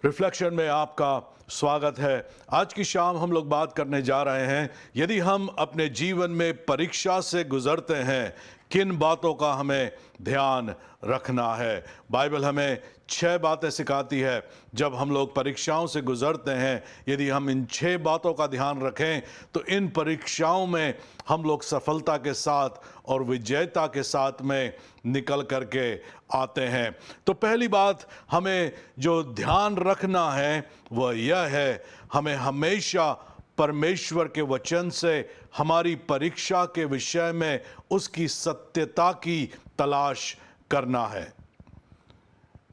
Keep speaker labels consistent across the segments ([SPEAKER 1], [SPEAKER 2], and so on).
[SPEAKER 1] Reflection में आपका स्वागत है। आज की शाम हम लोग बात करने जा रहे हैं, यदि हम अपने जीवन में परीक्षा से गुजरते हैं, किन बातों का हमें ध्यान रखना है। बाइबल हमें 6 बातें सिखाती है। जब हम लोग परीक्षाओं से गुजरते हैं, यदि हम इन 6 बातों का ध्यान रखें तो इन परीक्षाओं में हम लोग सफलता के साथ और विजयता के साथ में निकल करके आते हैं। तो पहली बात हमें जो ध्यान रखना है वह यह है, हमें हमेशा परमेश्वर के वचन से हमारी परीक्षा के विषय में उसकी सत्यता की तलाश करना है।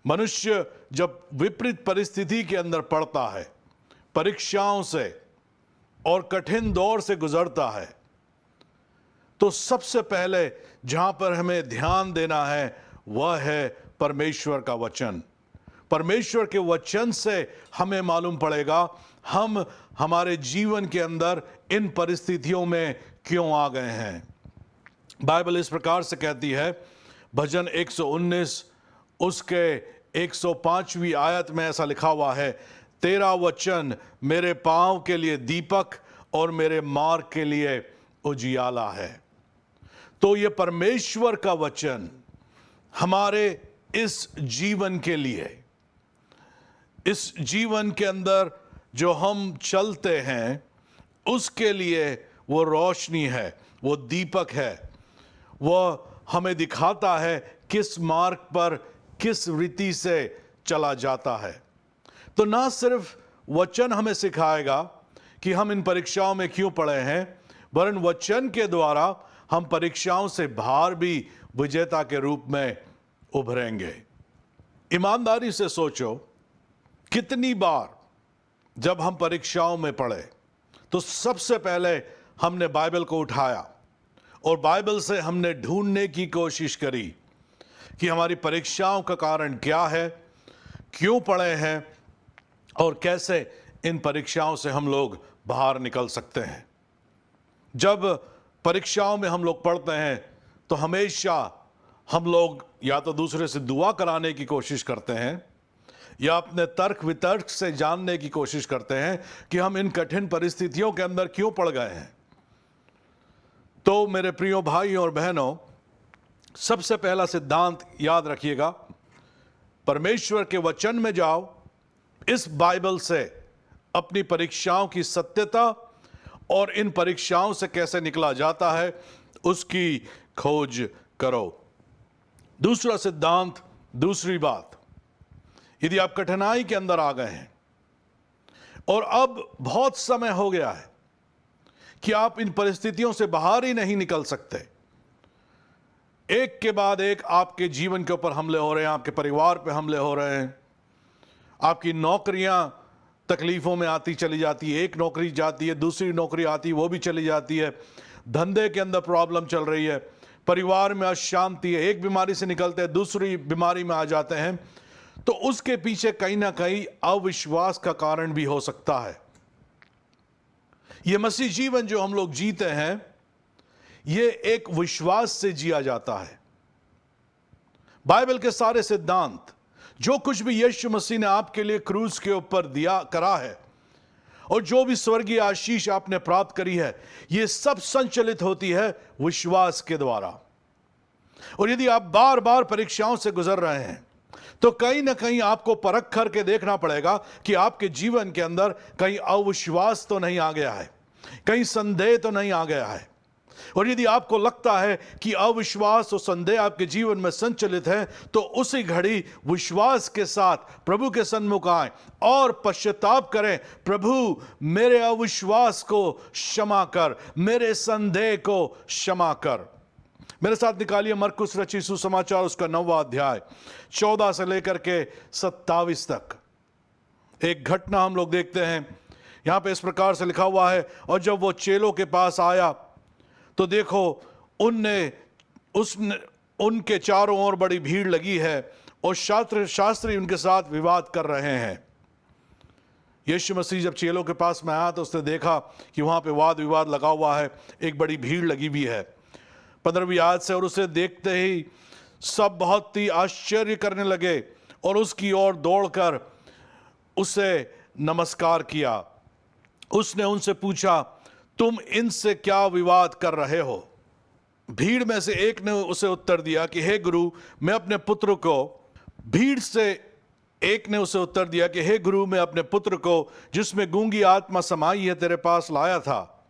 [SPEAKER 1] मनुष्य जब विपरीत परिस्थिति के अंदर पड़ता है, परीक्षाओं से और कठिन दौर से गुजरता है, तो सबसे पहले जहां पर हमें ध्यान देना है वह है परमेश्वर का वचन। परमेश्वर के वचन से हमें मालूम पड़ेगा हम हमारे जीवन के अंदर इन परिस्थितियों में क्यों आ गए हैं। बाइबल इस प्रकार से कहती है, भजन 119 उसके 105वीं आयत में ऐसा लिखा हुआ है, तेरा वचन मेरे पांव के लिए दीपक और मेरे मार्ग के लिए उजियाला है। तो ये परमेश्वर का वचन हमारे इस जीवन के लिए, इस जीवन के अंदर जो हम चलते हैं उसके लिए वो रोशनी है, वो दीपक है, वो हमें दिखाता है किस मार्ग पर किस रीति से चला जाता है। तो ना सिर्फ वचन हमें सिखाएगा कि हम इन परीक्षाओं में क्यों पड़े हैं, वरन वचन के द्वारा हम परीक्षाओं से बाहर भी विजेता के रूप में उभरेंगे। ईमानदारी से सोचो, कितनी बार जब हम परीक्षाओं में पड़े तो सबसे पहले हमने बाइबल को उठाया और बाइबल से हमने ढूंढने की कोशिश करी कि हमारी परीक्षाओं का कारण क्या है, क्यों पड़े हैं और कैसे इन परीक्षाओं से हम लोग बाहर निकल सकते हैं। जब परीक्षाओं में हम लोग पढ़ते हैं तो हमेशा हम लोग या तो दूसरे से दुआ कराने की कोशिश करते हैं या अपने तर्क वितर्क से जानने की कोशिश करते हैं कि हम इन कठिन परिस्थितियों के अंदर क्यों पड़ गए हैं। तो मेरे प्रिय भाई और बहनों, सबसे पहला सिद्धांत याद रखिएगा, परमेश्वर के वचन में जाओ, इस बाइबल से अपनी परीक्षाओं की सत्यता और इन परीक्षाओं से कैसे निकला जाता है उसकी खोज करो। दूसरा सिद्धांत, दूसरी बात, यदि आप कठिनाई के अंदर आ गए हैं और अब बहुत समय हो गया है कि आप इन परिस्थितियों से बाहर ही नहीं निकल सकते, एक के बाद एक आपके जीवन के ऊपर हमले हो रहे हैं, आपके परिवार पे हमले हो रहे हैं, आपकी नौकरियां तकलीफों में आती चली जाती है, एक नौकरी जाती है, दूसरी नौकरी आती है, वो भी चली जाती है, धंधे के अंदर प्रॉब्लम चल रही है, परिवार में अशांति है, एक बीमारी से निकलते हैं दूसरी बीमारी में आ जाते हैं, तो उसके पीछे कहीं ना कहीं अविश्वास का कारण भी हो सकता है। यह मसीह जीवन जो हम लोग जीते हैं, यह एक विश्वास से जिया जाता है। बाइबल के सारे सिद्धांत, जो कुछ भी यीशु मसीह ने आपके लिए क्रूज के ऊपर दिया करा है और जो भी स्वर्गीय आशीष आपने प्राप्त करी है, यह सब संचालित होती है विश्वास के द्वारा। और यदि आप बार बार परीक्षाओं से गुजर रहे हैं तो कहीं ना कहीं आपको परख करके देखना पड़ेगा कि आपके जीवन के अंदर कहीं अविश्वास तो नहीं आ गया है, कहीं संदेह तो नहीं आ गया है। और यदि आपको लगता है कि अविश्वास और संदेह आपके जीवन में संचालित है, तो उसी घड़ी विश्वास के साथ प्रभु के सन्मुख आए और पश्चाताप करें, प्रभु मेरे अविश्वास को क्षमा कर, मेरे संदेह को क्षमा कर। मेरे साथ निकालिए मरकुस रचित सुसमाचार उसका 9वां अध्याय 14 से लेकर के 27 तक। एक घटना हम लोग देखते हैं, यहां पे इस प्रकार से लिखा हुआ है, और जब वो चेलों के पास आया तो देखो उनके चारों ओर बड़ी भीड़ लगी है और शास्त्री उनके साथ विवाद कर रहे हैं। यीशु मसीह जब चेलों के पास में आया तो उसने देखा कि वहां पे वाद विवाद लगा हुआ है, एक बड़ी भीड़ लगी हुई है। 15वीं आयत से, और उसे देखते ही सब बहुत ही आश्चर्य करने लगे और उसकी ओर दौड़कर उसे नमस्कार किया। उसने उनसे पूछा, तुम इनसे क्या विवाद कर रहे हो? भीड़ में से एक ने उसे उत्तर दिया कि हे गुरु, मैं अपने पुत्र को भीड़ से एक ने उसे उत्तर दिया कि हे गुरु, मैं अपने पुत्र को जिसमें गूंगी आत्मा समाई है तेरे पास लाया था।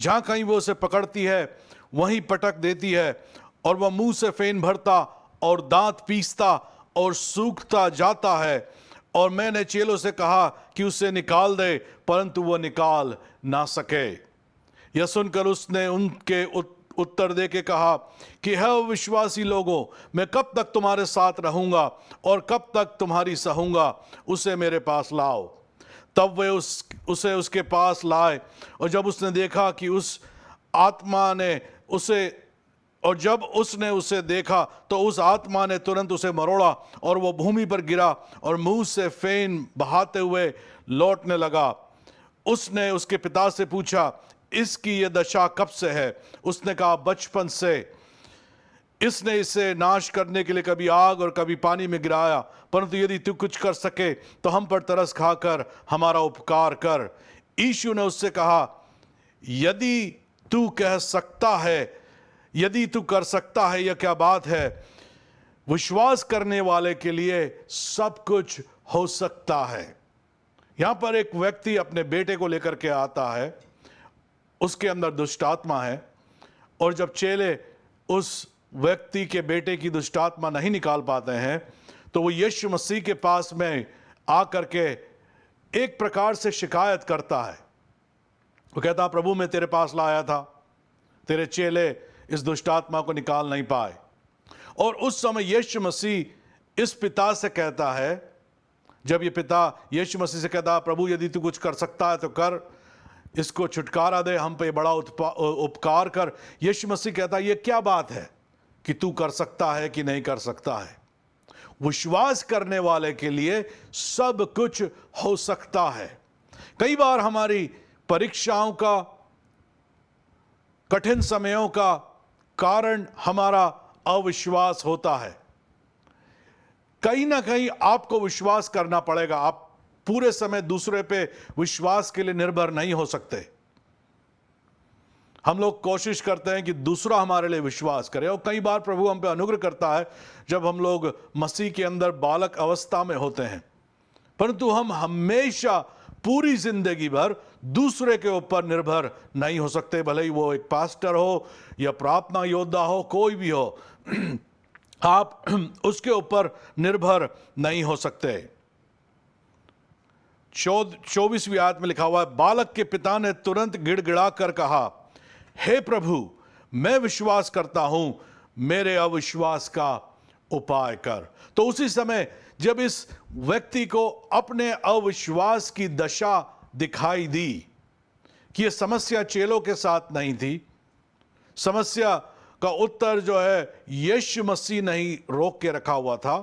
[SPEAKER 1] जहां कहीं वो उसे पकड़ती है वहीं पटक देती है, और वह मुंह से फेन भरता और दांत पीसता और सूखता जाता है। और मैंने चेलों से कहा कि उसे निकाल दे, परंतु वह निकाल ना सके। यह सुनकर उसने उनके उत्तर दे के कहा कि हे विश्वासी लोगों, मैं कब तक तुम्हारे साथ रहूंगा और कब तक तुम्हारी सहूंगा? उसे मेरे पास लाओ। तब वे उसे उसके पास लाए, और जब उसने देखा कि जब उसने उसे देखा तो उस आत्मा ने तुरंत उसे मरोड़ा, और वह भूमि पर गिरा और मुंह से फेन बहाते हुए लौटने लगा। उसने उसके पिता से पूछा, इसकी यह दशा कब से है? उसने कहा, बचपन से। इसने इसे नाश करने के लिए कभी आग और कभी पानी में गिराया, परंतु यदि तू कुछ कर सके तो हम पर तरस खाकर हमारा उपकार कर। यीशु ने उससे कहा, यदि तू कर सकता है, यह क्या बात है? विश्वास करने वाले के लिए सब कुछ हो सकता है। यहां पर एक व्यक्ति अपने बेटे को लेकर के आता है, उसके अंदर दुष्ट आत्मा है, और जब चेले उस व्यक्ति के बेटे की दुष्ट आत्मा नहीं निकाल पाते हैं तो वो यीशु मसीह के पास में आकर के एक प्रकार से शिकायत करता है। वो कहता, प्रभु मैं तेरे पास लाया था, तेरे चेले इस दुष्ट आत्मा को निकाल नहीं पाए। और उस समय यीशु मसीह इस पिता से कहता है, जब ये पिता यीशु मसीह से कहता, प्रभु यदि तू कुछ कर सकता है तो कर, इसको छुटकारा दे, हम पे बड़ा उपकार कर। यीशु मसीह कहता, ये क्या बात है कि तू कर सकता है कि नहीं कर सकता है? विश्वास करने वाले के लिए सब कुछ हो सकता है। कई बार हमारी परीक्षाओं का, कठिन समयों का कारण हमारा अविश्वास होता है। कहीं ना कहीं आपको विश्वास करना पड़ेगा। आप पूरे समय दूसरे पे विश्वास के लिए निर्भर नहीं हो सकते। हम लोग कोशिश करते हैं कि दूसरा हमारे लिए विश्वास करे, और कई बार प्रभु हम पे अनुग्रह करता है जब हम लोग मसीह के अंदर बालक अवस्था में होते हैं, परंतु हम हमेशा पूरी जिंदगी भर दूसरे के ऊपर निर्भर नहीं हो सकते। भले ही वो एक पास्टर हो या प्रार्थना योद्धा हो, कोई भी हो, आप उसके ऊपर निर्भर नहीं हो सकते। 24वीं आयत में लिखा हुआ है, बालक के पिता ने तुरंत गिड़गिड़ा कर कहा, हे प्रभु मैं विश्वास करता हूं, मेरे अविश्वास का उपाय कर। तो उसी समय जब इस व्यक्ति को अपने अविश्वास की दशा दिखाई दी कि यह समस्या चेलों के साथ नहीं थी, समस्या का उत्तर जो है यीशु मसीह नहीं रोक के रखा हुआ था,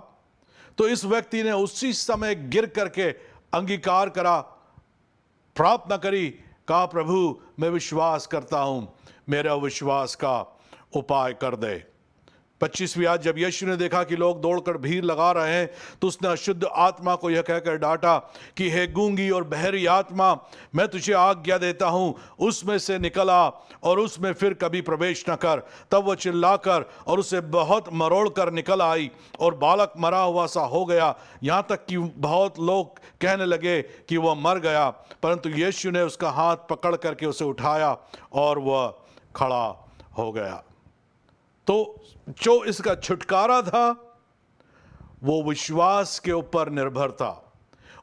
[SPEAKER 1] तो इस व्यक्ति ने उसी समय गिर करके अंगीकार करा, प्रार्थना करी, कहा, प्रभु मैं विश्वास करता हूं, मेरे अविश्वास का उपाय कर दे। 25वीं आयत, जब यीशु ने देखा कि लोग दौड़कर भीड़ लगा रहे हैं तो उसने अशुद्ध आत्मा को यह कहकर डांटा कि हे गूंगी और बहरी आत्मा, मैं तुझे आज्ञा देता हूं, उसमें से निकल आ और उसमें फिर कभी प्रवेश न कर। तब वह चिल्लाकर और उसे बहुत मरोड़ कर निकल आई, और बालक मरा हुआ सा हो गया, यहाँ तक कि बहुत लोग कहने लगे कि वह मर गया। परंतु यीशु ने उसका हाथ पकड़ करके उसे उठाया और वह खड़ा हो गया। तो जो इसका छुटकारा था वो विश्वास के ऊपर निर्भर था,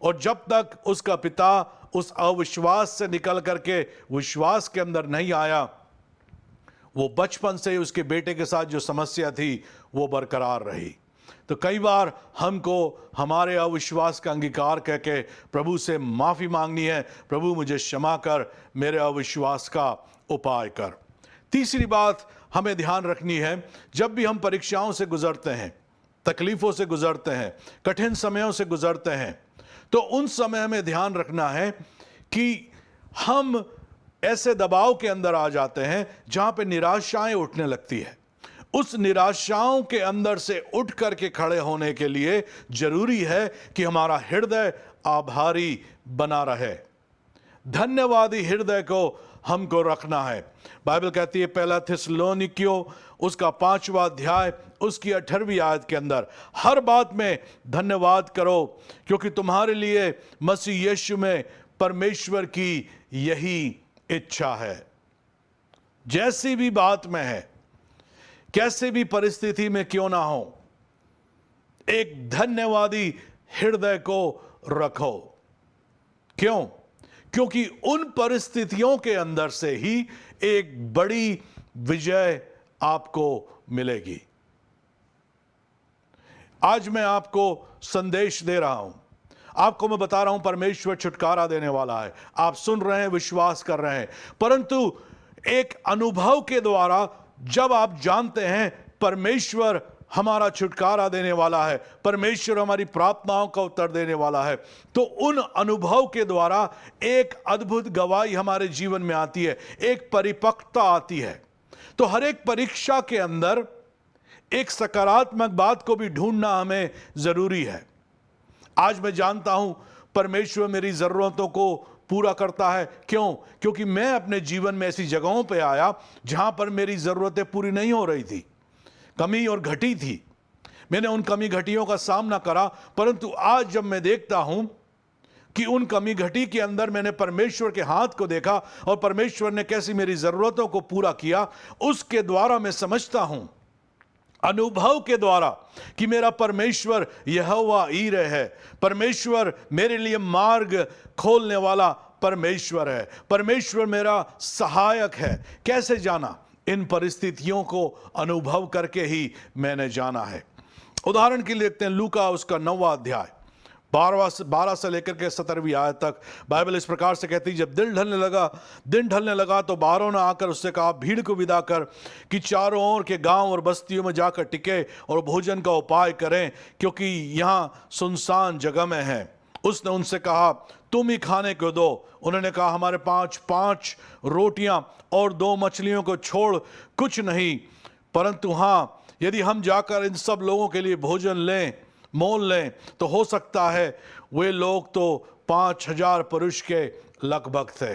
[SPEAKER 1] और जब तक उसका पिता उस अविश्वास से निकल करके विश्वास के अंदर नहीं आया, वो बचपन से ही उसके बेटे के साथ जो समस्या थी वो बरकरार रही। तो कई बार हमको हमारे अविश्वास का अंगीकार करके प्रभु से माफ़ी मांगनी है, प्रभु मुझे क्षमा कर, मेरे अविश्वास का उपाय कर। तीसरी बात हमें ध्यान रखनी है, जब भी हम परीक्षाओं से गुजरते हैं, तकलीफ़ों से गुजरते हैं, कठिन समयों से गुजरते हैं, तो उन समय हमें ध्यान रखना है कि हम ऐसे दबाव के अंदर आ जाते हैं जहाँ पे निराशाएं उठने लगती है। उस निराशाओं के अंदर से उठ करके खड़े होने के लिए जरूरी है कि हमारा हृदय आभारी बना रहे। धन्यवादी हृदय को हमको रखना है। बाइबल कहती है पहला थिस्सलुनीकियों उसका 5वां अध्याय उसकी 18वीं आयत के अंदर, हर बात में धन्यवाद करो क्योंकि तुम्हारे लिए मसीह यीशु में परमेश्वर की यही इच्छा है। जैसी भी बात में है, कैसे भी परिस्थिति में क्यों ना हो, एक धन्यवादी हृदय को रखो। क्यों? क्योंकि उन परिस्थितियों के अंदर से ही एक बड़ी विजय आपको मिलेगी। आज मैं आपको संदेश दे रहा हूं, आपको मैं बता रहा हूं परमेश्वर छुटकारा देने वाला है। आप सुन रहे हैं, विश्वास कर रहे हैं, परंतु एक अनुभव के द्वारा जब आप जानते हैं परमेश्वर हमारा छुटकारा देने वाला है, परमेश्वर हमारी प्रार्थनाओं का उत्तर देने वाला है, तो उन अनुभव के द्वारा एक अद्भुत गवाही हमारे जीवन में आती है, एक परिपक्वता आती है। तो हर एक परीक्षा के अंदर एक सकारात्मक बात को भी ढूंढना हमें जरूरी है। आज मैं जानता हूं परमेश्वर मेरी जरूरतों को पूरा करता है। क्यों? क्योंकि मैं अपने जीवन में ऐसी जगहों पे आया जहां पर मेरी जरूरतें पूरी नहीं हो रही थी, कमी और घटी थी। मैंने उन कमी घटियों का सामना करा, परंतु आज जब मैं देखता हूं कि उन कमी घटी के अंदर मैंने परमेश्वर के हाथ को देखा और परमेश्वर ने कैसी मेरी जरूरतों को पूरा किया, उसके द्वारा मैं समझता हूं अनुभव के द्वारा कि मेरा परमेश्वर यहोवा ईरे है। परमेश्वर मेरे लिए मार्ग खोलने वाला परमेश्वर है, परमेश्वर मेरा सहायक है। कैसे जाना? इन परिस्थितियों को अनुभव करके ही मैंने जाना है। उदाहरण के लिए देखते हैं लूका उसका 9वां अध्याय 12 से लेकर के 17वीं आयत तक। बाइबल इस प्रकार से कहती है, जब दिन ढलने लगा तो बाहरों ने आकर उससे कहा, भीड़ को विदा कर कि चारों ओर के गांव और बस्तियों में जाकर टिके और भोजन का उपाय करें, क्योंकि यहाँ सुनसान जगह में है। उसने उनसे कहा, तुम ही खाने को दो। उन्होंने कहा, हमारे 5 रोटियां और 2 मछलियों को छोड़ कुछ नहीं, परंतु हाँ, यदि हम जाकर इन सब लोगों के लिए भोजन मोल लें तो हो सकता है। वे लोग तो 5000 पुरुष के लगभग थे।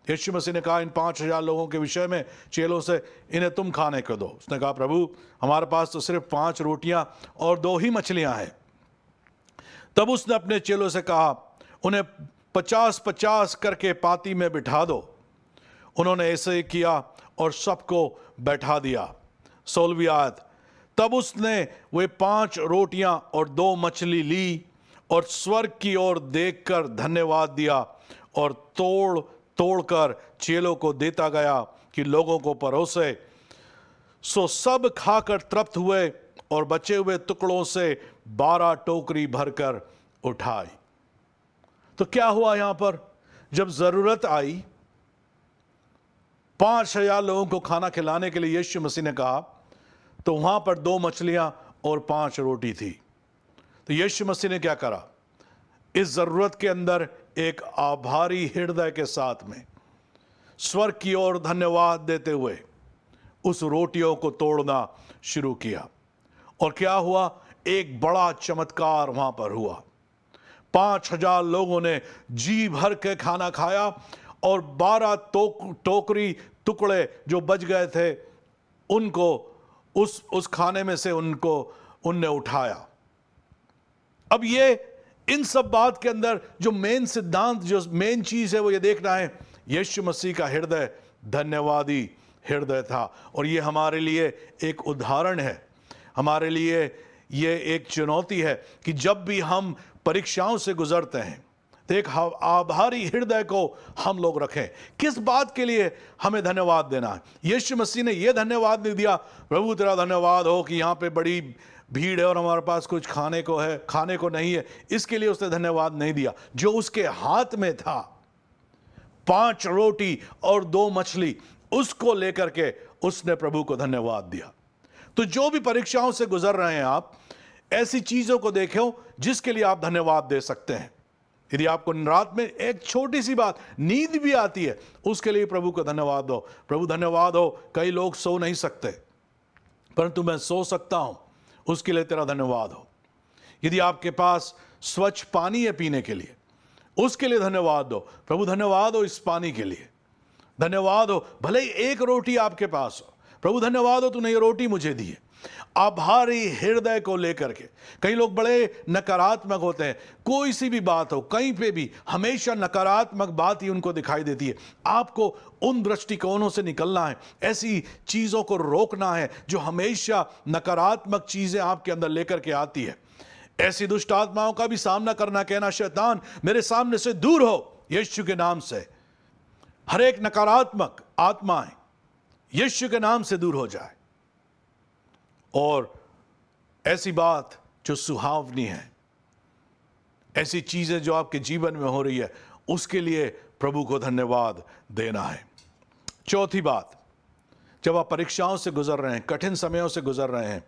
[SPEAKER 1] यीशु मसीह ने कहा इन 5000 लोगों के विषय में चेलों से, इन्हें तुम खाने को दो। उसने कहा, प्रभु हमारे पास तो सिर्फ 5 रोटियां और 2 ही मछलियां हैं। तब उसने अपने चेलों से कहा, उन्हें 50-50 करके पाती में बिठा दो। उन्होंने ऐसे ही किया और सबको बैठा दिया। 16वीं आयत, तब उसने वे 5 रोटियां और 2 मछली ली और स्वर्ग की ओर देखकर धन्यवाद दिया और तोड़कर चेलों को देता गया कि लोगों को परोसे। सो सब खाकर तृप्त हुए और बचे हुए टुकड़ों से 12 टोकरी भरकर उठाई। तो क्या हुआ यहां पर? जब जरूरत आई, 5000 लोगों को खाना खिलाने के लिए यीशु मसीह ने कहा, तो वहां पर 2 मछलियां और 5 रोटी थी। तो यीशु मसीह ने क्या करा? इस जरूरत के अंदर एक आभारी हृदय के साथ में स्वर्ग की ओर धन्यवाद देते हुए उस रोटियों को तोड़ना शुरू किया। और क्या हुआ? एक बड़ा चमत्कार वहां पर हुआ। 5000 लोगों ने जी भर के खाना खाया और 12 टोकरी टुकड़े जो बच गए थे उनको उस खाने में से उनने उठाया। अब ये इन सब बात के अंदर जो मेन सिद्धांत, जो मेन चीज है, वो ये देखना है, यीशु मसीह का हृदय धन्यवादी हृदय था। और ये हमारे लिए एक उदाहरण है, हमारे लिए ये एक चुनौती है कि जब भी हम परीक्षाओं से गुजरते हैं तो एक आभारी हृदय को हम लोग रखें। किस बात के लिए हमें धन्यवाद देना है? यीशु मसीह ने यह धन्यवाद नहीं दिया, प्रभु तेरा धन्यवाद हो कि यहाँ पे बड़ी भीड़ है और हमारे पास कुछ खाने को नहीं है, इसके लिए उसने धन्यवाद नहीं दिया। जो उसके हाथ में था 5 रोटी और 2 मछली, उसको लेकर के उसने प्रभु को धन्यवाद दिया। तो जो भी परीक्षाओं से गुजर रहे हैं आप, ऐसी चीजों को देखो जिसके लिए आप धन्यवाद दे सकते हैं। यदि आपको रात में एक छोटी सी बात, नींद भी आती है, उसके लिए प्रभु को धन्यवाद दो। प्रभु धन्यवाद हो, कई लोग सो नहीं सकते परंतु मैं सो सकता हूं, उसके लिए तेरा धन्यवाद हो। यदि आपके पास स्वच्छ पानी है पीने के लिए, उसके लिए धन्यवाद दो। प्रभु धन्यवाद हो इस पानी के लिए, धन्यवाद हो भले ही एक रोटी आपके पास हो, प्रभु धन्यवाद हो तूने ये रोटी मुझे दी है। आभारी हृदय को लेकर के। कई लोग बड़े नकारात्मक होते हैं, कोई सी भी बात हो, कहीं पे भी हमेशा नकारात्मक बात ही उनको दिखाई देती है। आपको उन दृष्टिकोणों से निकलना है, ऐसी चीज़ों को रोकना है जो हमेशा नकारात्मक चीज़ें आपके अंदर लेकर के आती है। ऐसी दुष्ट आत्माओं का भी सामना करना, कहना शैतान मेरे सामने से दूर हो यीशु के नाम से। हर एक नकारात्मक आत्माएं यीशु के नाम से दूर हो जाए, और ऐसी बात जो सुहावनी है, ऐसी चीजें जो आपके जीवन में हो रही है, उसके लिए प्रभु को धन्यवाद देना है। चौथी बात, जब आप परीक्षाओं से गुजर रहे हैं, कठिन समयों से गुजर रहे हैं,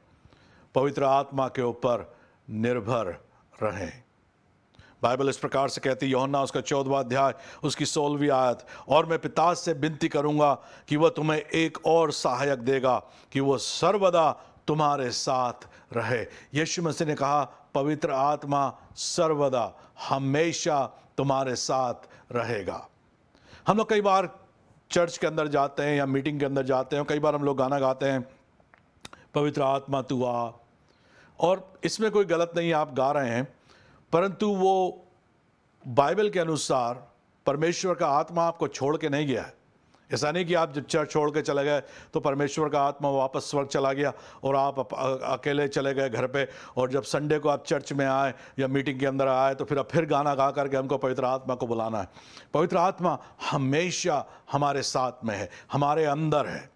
[SPEAKER 1] पवित्र आत्मा के ऊपर निर्भर रहें। बाइबल इस प्रकार से कहती है, यूहन्ना उसका 14वां अध्याय उसकी 16वीं आयत, और मैं पिता से विनती करूंगा कि वह तुम्हें एक और सहायक देगा कि वह सर्वदा तुम्हारे साथ रहे। यीशु मसीह ने कहा पवित्र आत्मा सर्वदा हमेशा तुम्हारे साथ रहेगा। हम लोग कई बार चर्च के अंदर जाते हैं या मीटिंग के अंदर जाते हैं, कई बार हम लोग गाना गाते हैं, पवित्र आत्मा तू आ, और इसमें कोई गलत नहीं, आप गा रहे हैं, परंतु वो बाइबल के अनुसार परमेश्वर का आत्मा आपको छोड़ के नहीं गया है। ऐसा नहीं कि आप जब चर्च छोड़ के चले गए तो परमेश्वर का आत्मा वापस स्वर्ग चला गया और आप अकेले चले गए घर पे, और जब संडे को आप चर्च में आए या मीटिंग के अंदर आए तो फिर गाना गा करके हमको पवित्र आत्मा को बुलाना है। पवित्र आत्मा हमेशा हमारे साथ में है, हमारे अंदर है।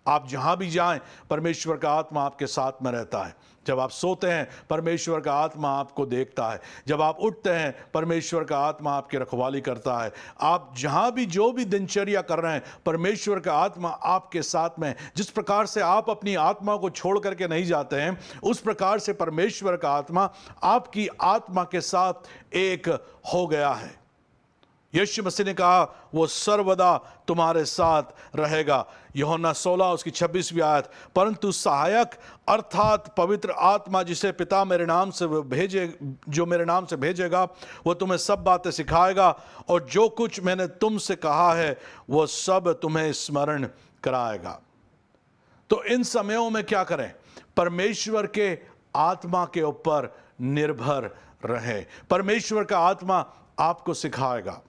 [SPEAKER 1] आप जहाँ भी जाएं परमेश्वर का आत्मा आपके साथ में रहता है। जब आप सोते हैं परमेश्वर का आत्मा आपको देखता है, जब आप उठते हैं परमेश्वर का आत्मा आपकी रखवाली करता है। आप जहाँ भी जो भी दिनचर्या कर रहे हैं परमेश्वर का आत्मा आपके साथ में। जिस प्रकार से आप अपनी आत्मा को छोड़ करके नहीं जाते हैं, उस प्रकार से परमेश्वर का आत्मा आपकी आत्मा के साथ एक हो गया है। यीशु मसीह ने कहा वो सर्वदा तुम्हारे साथ रहेगा। यूहन्ना 16 उसकी 26वीं आयत, परंतु सहायक अर्थात पवित्र आत्मा जिसे पिता मेरे नाम से भेजेगा वो तुम्हें सब बातें सिखाएगा और जो कुछ मैंने तुमसे कहा है वो सब तुम्हें स्मरण कराएगा। तो इन समयों में क्या करें? परमेश्वर के आत्मा के ऊपर निर्भर रहें। परमेश्वर का आत्मा आपको सिखाएगा,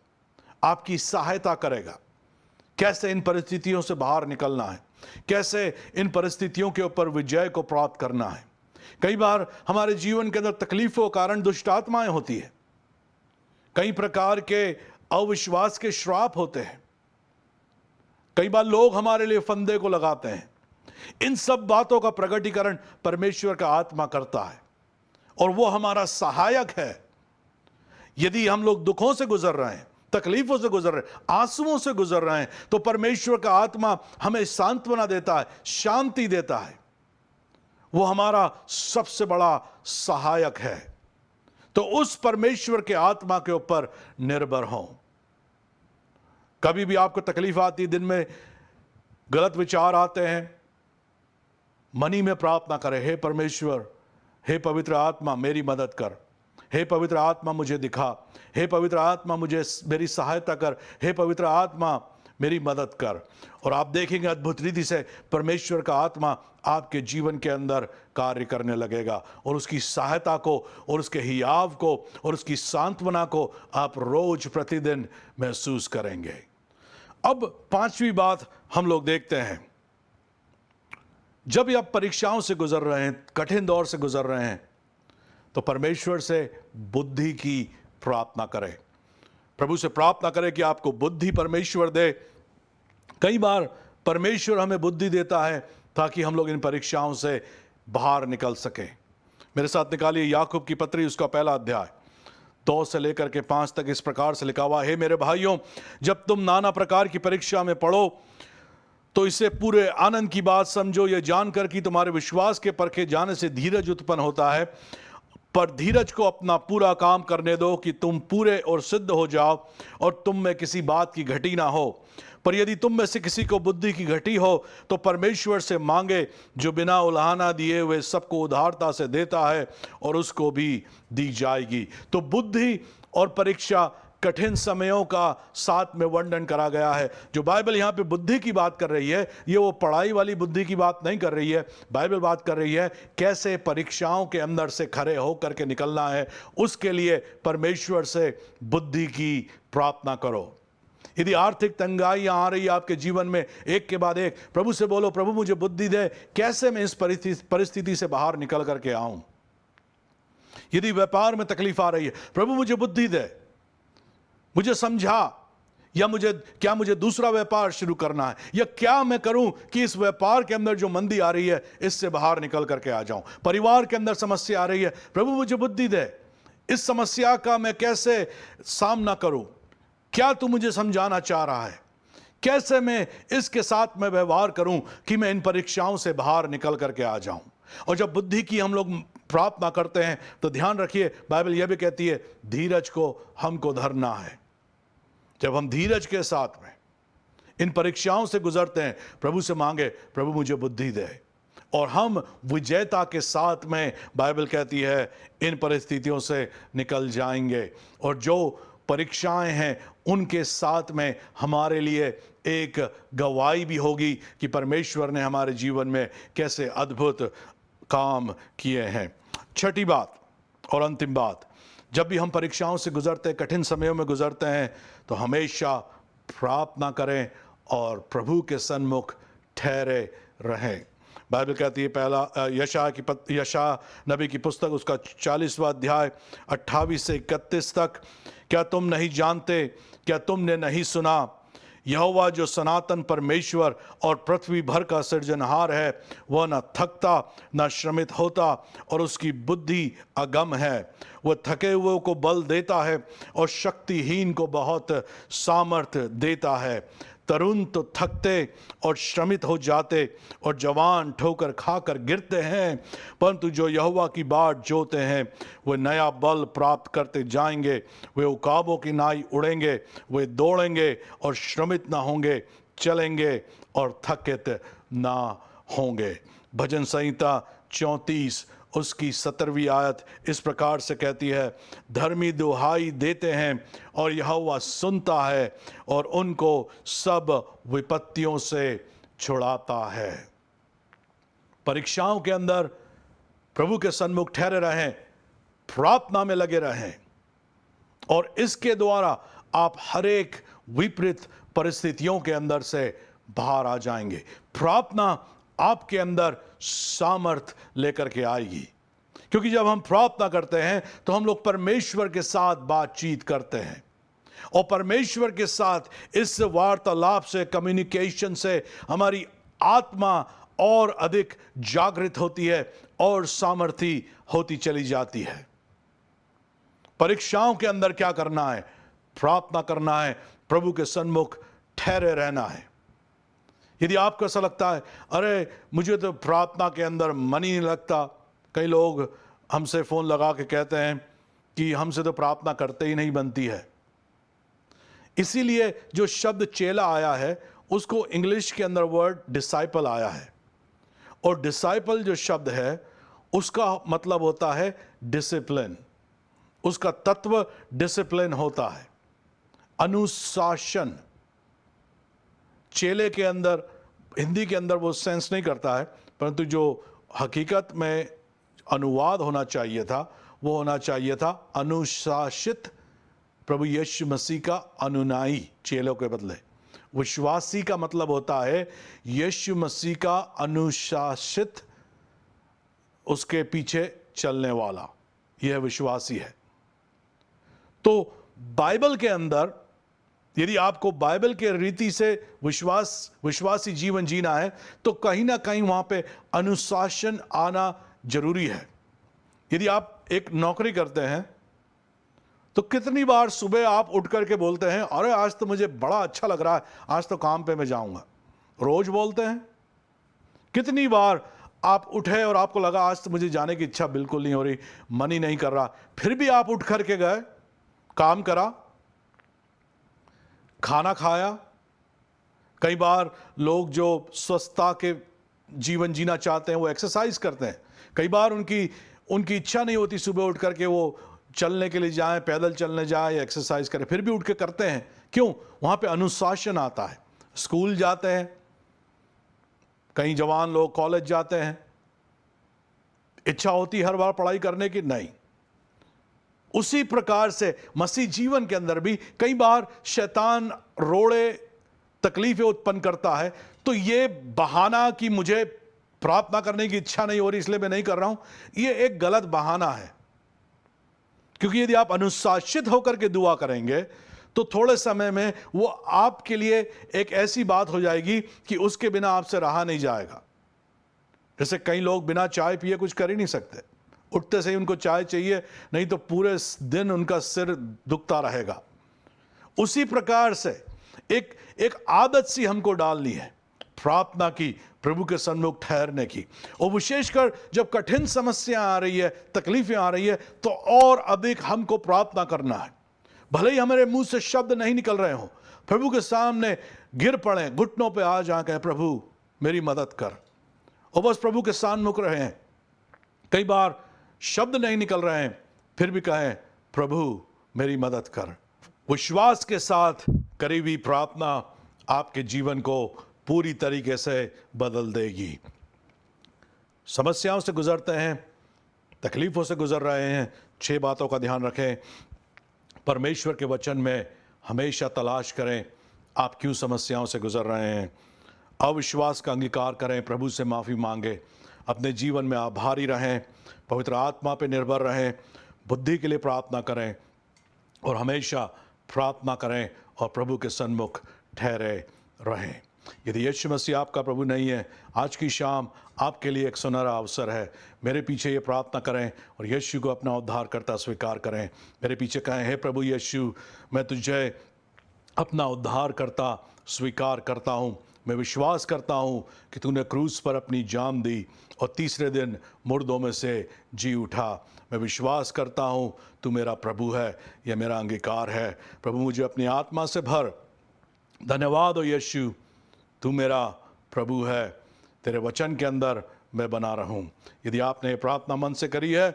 [SPEAKER 1] आपकी सहायता करेगा कैसे इन परिस्थितियों से बाहर निकलना है, कैसे इन परिस्थितियों के ऊपर विजय को प्राप्त करना है। कई बार हमारे जीवन के अंदर तकलीफों के कारण दुष्ट आत्माएं होती है, कई प्रकार के अविश्वास के श्राप होते हैं, कई बार लोग हमारे लिए फंदे को लगाते हैं। इन सब बातों का प्रकटीकरण परमेश्वर का आत्मा करता है और वो हमारा सहायक है। यदि हम लोग दुखों से गुजर रहे हैं, तकलीफों से गुजर रहे हैं, आंसुओं से गुजर रहे हैं, तो परमेश्वर का आत्मा हमें सांत्वना देता है, शांति देता है। वो हमारा सबसे बड़ा सहायक है। तो उस परमेश्वर के आत्मा के ऊपर निर्भर हो। कभी भी आपको तकलीफ आती है, दिन में गलत विचार आते हैं, मनी में प्रार्थना करें, हे परमेश्वर, हे पवित्र आत्मा मेरी मदद कर, हे पवित्र आत्मा मुझे दिखा, हे पवित्र आत्मा मुझे मेरी सहायता कर, हे पवित्र आत्मा मेरी मदद कर। और आप देखेंगे अद्भुत रीति से परमेश्वर का आत्मा आपके जीवन के अंदर कार्य करने लगेगा और उसकी सहायता को और उसके हियाव को और उसकी सांत्वना को आप रोज प्रतिदिन महसूस करेंगे। अब पांचवी बात हम लोग देखते हैं, जब आप परीक्षाओं से गुजर रहे हैं, कठिन दौर से गुजर रहे हैं, तो परमेश्वर से बुद्धि की प्रार्थना करें। प्रभु से प्रार्थना करें कि आपको बुद्धि परमेश्वर दे। कई बार परमेश्वर हमें बुद्धि देता है ताकि हम लोग इन परीक्षाओं से बाहर निकल सकें। मेरे साथ निकालिए याकूब की पत्री, उसका पहला अध्याय 2 से लेकर के 5 तक इस प्रकार से लिखा हुआ, हे मेरे भाइयों, जब तुम नाना प्रकार की परीक्षा में पढ़ो तो इसे पूरे आनंद की बात समझो, यह जानकर कि तुम्हारे विश्वास के परखे जाने से धीरज उत्पन्न होता है। पर धीरज को अपना पूरा काम करने दो कि तुम पूरे और सिद्ध हो जाओ और तुम में किसी बात की घटी ना हो। पर यदि तुम में से किसी को बुद्धि की घटी हो तो परमेश्वर से मांगे जो बिना उलाहना दिए हुए सबको उदारता से देता है और उसको भी दी जाएगी। तो बुद्धि और परीक्षा कठिन समयों का साथ में वर्णन करा गया है। जो बाइबल यहाँ पे बुद्धि की बात कर रही है, ये वो पढ़ाई वाली बुद्धि की बात नहीं कर रही है। बाइबल बात कर रही है कैसे परीक्षाओं के अंदर से खड़े होकर के निकलना है। उसके लिए परमेश्वर से बुद्धि की प्रार्थना करो। यदि आर्थिक तंगाई आ रही है आपके जीवन में, एक के बाद एक प्रभु से बोलो, प्रभु मुझे बुद्धि दे, कैसे मैं इस परिस्थिति से बाहर निकल करके आऊं। यदि व्यापार में तकलीफ आ रही है, प्रभु मुझे बुद्धि दे, मुझे समझा, या मुझे दूसरा व्यापार शुरू करना है, या क्या मैं करूं कि इस व्यापार के अंदर जो मंदी आ रही है इससे बाहर निकल करके आ जाऊं। परिवार के अंदर समस्या आ रही है, प्रभु मुझे बुद्धि दे, इस समस्या का मैं कैसे सामना करूं, क्या तू मुझे समझाना चाह रहा है, कैसे मैं इसके साथ में व्यवहार करूं कि मैं इन परीक्षाओं से बाहर निकल करके आ जाऊं। और जब बुद्धि की हम लोग प्रार्थना करते हैं तो ध्यान रखिए, बाइबल यह भी कहती है धीरज को हमको धरना है। जब हम धीरज के साथ में इन परीक्षाओं से गुजरते हैं, प्रभु से मांगे, प्रभु मुझे बुद्धि दे, और हम विजयता के साथ में, बाइबल कहती है, इन परिस्थितियों से निकल जाएंगे। और जो परीक्षाएं हैं उनके साथ में हमारे लिए एक गवाही भी होगी कि परमेश्वर ने हमारे जीवन में कैसे अद्भुत काम किए हैं। छठी बात और अंतिम बात, जब भी हम परीक्षाओं से गुजरते हैं, कठिन समयों में गुजरते हैं, तो हमेशा प्रार्थना करें और प्रभु के सन्मुख ठहरे रहें। बाइबल कहती है, पहला यशा नबी की पुस्तक, उसका 40वां अध्याय 28 से 31 तक, क्या तुम नहीं जानते, क्या तुमने नहीं सुना, यहोवा जो सनातन परमेश्वर और पृथ्वी भर का सृजनहार है, वह न थकता न श्रमित होता और उसकी बुद्धि अगम है। वह थके हुए को बल देता है और शक्तिहीन को बहुत सामर्थ्य देता है। तरुण तो थकते और श्रमित हो जाते और जवान ठोकर खाकर गिरते हैं, परंतु जो यहोवा की बाट जोते हैं वे नया बल प्राप्त करते जाएंगे। वे उकाबों की नाई उड़ेंगे, वे दौड़ेंगे और श्रमित ना होंगे, चलेंगे और थकित ना होंगे। भजन संहिता 34 उसकी 17वीं आयत इस प्रकार से कहती है, धर्मी दुहाई देते हैं और यहोवा सुनता है और उनको सब विपत्तियों से छुड़ाता है। परीक्षाओं के अंदर प्रभु के सन्मुख ठहरे रहें, प्रार्थना में लगे रहें, और इसके द्वारा आप हर एक विपरीत परिस्थितियों के अंदर से बाहर आ जाएंगे। प्रार्थना आपके अंदर सामर्थ लेकर के आएगी, क्योंकि जब हम प्रार्थना करते हैं तो हम लोग परमेश्वर के साथ बातचीत करते हैं, और परमेश्वर के साथ इस वार्तालाप से, कम्युनिकेशन से हमारी आत्मा और अधिक जागृत होती है और सामर्थी होती चली जाती है। परीक्षाओं के अंदर क्या करना है? प्रार्थना करना है, प्रभु के सन्मुख ठहरे रहना है। यदि आपको ऐसा लगता है, अरे मुझे तो प्रार्थना के अंदर मन ही नहीं लगता, कई लोग हमसे फ़ोन लगा के कहते हैं कि हमसे तो प्रार्थना करते ही नहीं बनती है। इसीलिए जो शब्द चेला आया है उसको इंग्लिश के अंदर वर्ड डिसाइपल आया है, और डिसाइपल जो शब्द है उसका मतलब होता है डिसिप्लिन। उसका तत्व डिसिप्लिन होता है, अनुशासन। चेले के अंदर, हिंदी के अंदर वो सेंस नहीं करता है, परंतु जो हकीकत में अनुवाद होना चाहिए था वो होना चाहिए था अनुशासित। प्रभु यीशु मसीह का अनुयायी चेलों के बदले। विश्वासी का मतलब होता है यीशु मसीह का अनुशासित, उसके पीछे चलने वाला, यह विश्वासी है। तो बाइबल के अंदर यदि आपको बाइबल के रीति से विश्वासी जीवन जीना है तो कहीं ना कहीं वहां पे अनुशासन आना जरूरी है। यदि आप एक नौकरी करते हैं तो कितनी बार सुबह आप उठ करके बोलते हैं, अरे आज तो मुझे बड़ा अच्छा लग रहा है, आज तो काम पे मैं जाऊंगा। रोज बोलते हैं। कितनी बार आप उठे और आपको लगा आज तो मुझे जाने की इच्छा बिल्कुल नहीं हो रही, मन ही नहीं कर रहा, फिर भी आप उठ करके गए, काम करा, खाना खाया। कई बार लोग जो स्वस्थता के जीवन जीना चाहते हैं वो एक्सरसाइज करते हैं। कई बार उनकी इच्छा नहीं होती सुबह उठ करके वो चलने के लिए जाएं, पैदल चलने जाएं या एक्सरसाइज करें, फिर भी उठ के करते हैं। क्यों? वहाँ पे अनुशासन आता है। स्कूल जाते हैं, कई जवान लोग कॉलेज जाते हैं, इच्छा होती है हर बार पढ़ाई करने की? नहीं। उसी प्रकार से मसीह जीवन के अंदर भी कई बार शैतान रोड़े, तकलीफें उत्पन्न करता है। तो ये बहाना कि मुझे प्रार्थना करने की इच्छा नहीं हो रही इसलिए मैं नहीं कर रहा हूं, ये एक गलत बहाना है। क्योंकि यदि आप अनुशासित होकर के दुआ करेंगे तो थोड़े समय में वो आपके लिए एक ऐसी बात हो जाएगी कि उसके बिना आपसे रहा नहीं जाएगा। जैसे कई लोग बिना चाय पिए कुछ कर ही नहीं सकते, उठते से ही उनको चाय चाहिए, नहीं तो पूरे दिन उनका सिर दुखता रहेगा। उसी प्रकार से एक आदत सी हमको डालनी है प्रार्थना की, प्रभु के सन्मुख ठहरने की। और विशेषकर जब कठिन समस्या आ रही है, तकलीफें आ रही है, तो और अधिक हमको प्रार्थना करना है। भले ही हमारे मुंह से शब्द नहीं निकल रहे हो, प्रभु के सामने गिर पड़े, घुटनों पे आ जाके प्रभु मेरी मदद कर, और बस प्रभु के सन्मुख रहे हैं। कई बार शब्द नहीं निकल रहे हैं, फिर भी कहें प्रभु मेरी मदद कर। विश्वास के साथ करी हुई प्रार्थना आपके जीवन को पूरी तरीके से बदल देगी। समस्याओं से गुजरते हैं, तकलीफों से गुजर रहे हैं, 6 बातों का ध्यान रखें। परमेश्वर के वचन में हमेशा तलाश करें आप क्यों समस्याओं से गुजर रहे हैं। अविश्वास का अंगीकार करें, प्रभु से माफ़ी मांगे, अपने जीवन में आभारी रहें, पवित्र आत्मा पे निर्भर रहें, बुद्धि के लिए प्रार्थना करें और हमेशा प्रार्थना करें और प्रभु के सन्मुख ठहरे रहें। यदि यीशु मसीह आपका प्रभु नहीं है, आज की शाम आपके लिए एक सुनहरा अवसर है। मेरे पीछे ये प्रार्थना करें और यीशु को अपना उद्धारकर्ता स्वीकार करें। मेरे पीछे कहें, हे प्रभु यीशु, मैं तुझे अपना उद्धारकर्ता स्वीकार करता हूँ। मैं विश्वास करता हूँ कि तूने क्रूस पर अपनी जान दी और तीसरे दिन मुर्दों में से जी उठा। मैं विश्वास करता हूँ तू मेरा प्रभु है, यह मेरा अंगीकार है। प्रभु मुझे अपनी आत्मा से भर। धन्यवाद हो यीशु, तू मेरा प्रभु है, तेरे वचन के अंदर मैं बना रहूं। यदि आपने ये प्रार्थना मन से करी है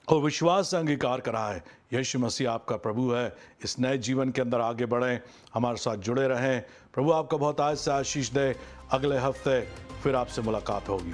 [SPEAKER 1] और विश्वास से अंगीकार करा है, यीशु मसीह आपका प्रभु है, इस नए जीवन के अंदर आगे बढ़ें, हमारे साथ जुड़े रहें। प्रभु आपका बहुत आज से आशीष दे। अगले हफ्ते फिर आपसे मुलाकात होगी।